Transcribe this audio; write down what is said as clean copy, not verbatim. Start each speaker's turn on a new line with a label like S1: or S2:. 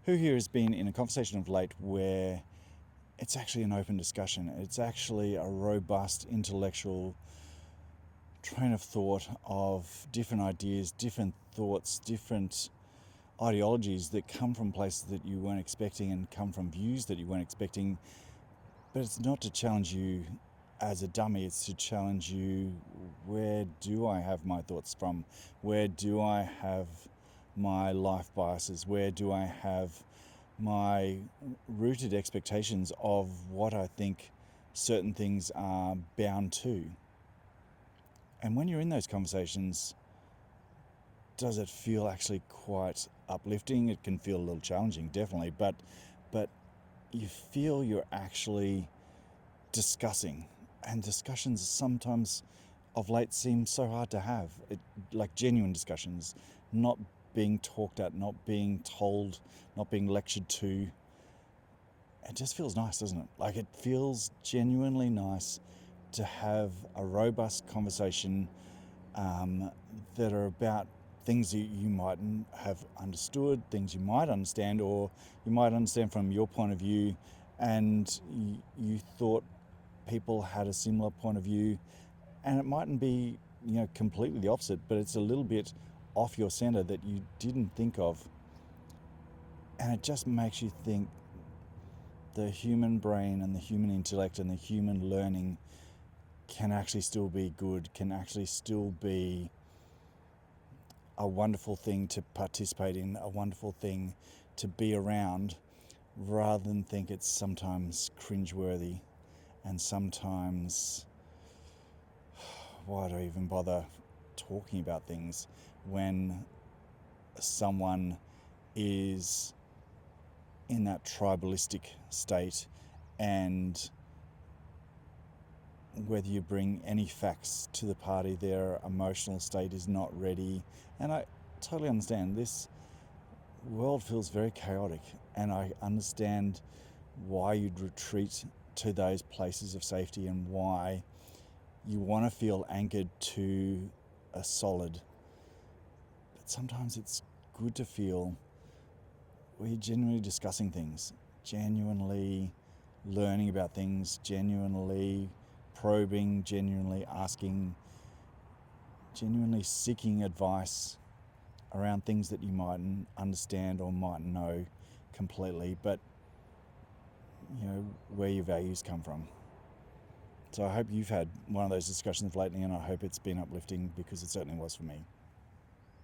S1: Who here has been in a conversation of late where it's actually an open discussion? It's actually a robust intellectual train of thought of different ideas, different thoughts, different ideologies that come from places that you weren't expecting and come from views that you weren't expecting. But it's not to challenge you as a dummy, it's to challenge you, where do I have my thoughts from? Where do I have my life biases? Where do I have my rooted expectations of what I think certain things are bound to? And when you're in those conversations, does it feel actually quite uplifting? It can feel a little challenging, definitely, but you feel you're actually discussing, and discussions sometimes of late seem so hard to have. Like genuine discussions, not being talked at, not being told, not being lectured to. It just feels nice, doesn't it? Like, it feels genuinely nice to have a robust conversation that are about things that you mightn't have understood, things you might understand, or you might understand from your point of view, and you thought people had a similar point of view, and it mightn't be, completely the opposite, but it's a little bit off your center that you didn't think of, and it just makes you think the human brain and the human intellect and the human learning can actually still be good, can actually still be a wonderful thing to participate in, a wonderful thing to be around, rather than think it's sometimes cringeworthy and sometimes, why do I even bother talking about things when someone is in that tribalistic state, and whether you bring any facts to the party, their emotional state is not ready. And I totally understand this world feels very chaotic, and I understand why you'd retreat to those places of safety and why you want to feel anchored to a solid. But sometimes it's good to feel we're genuinely discussing things, genuinely learning about things, genuinely probing, genuinely asking, genuinely seeking advice around things that you mightn't understand or mightn't know completely, but where your values come from. So I hope you've had one of those discussions lately, and I hope it's been uplifting, because it certainly was for me.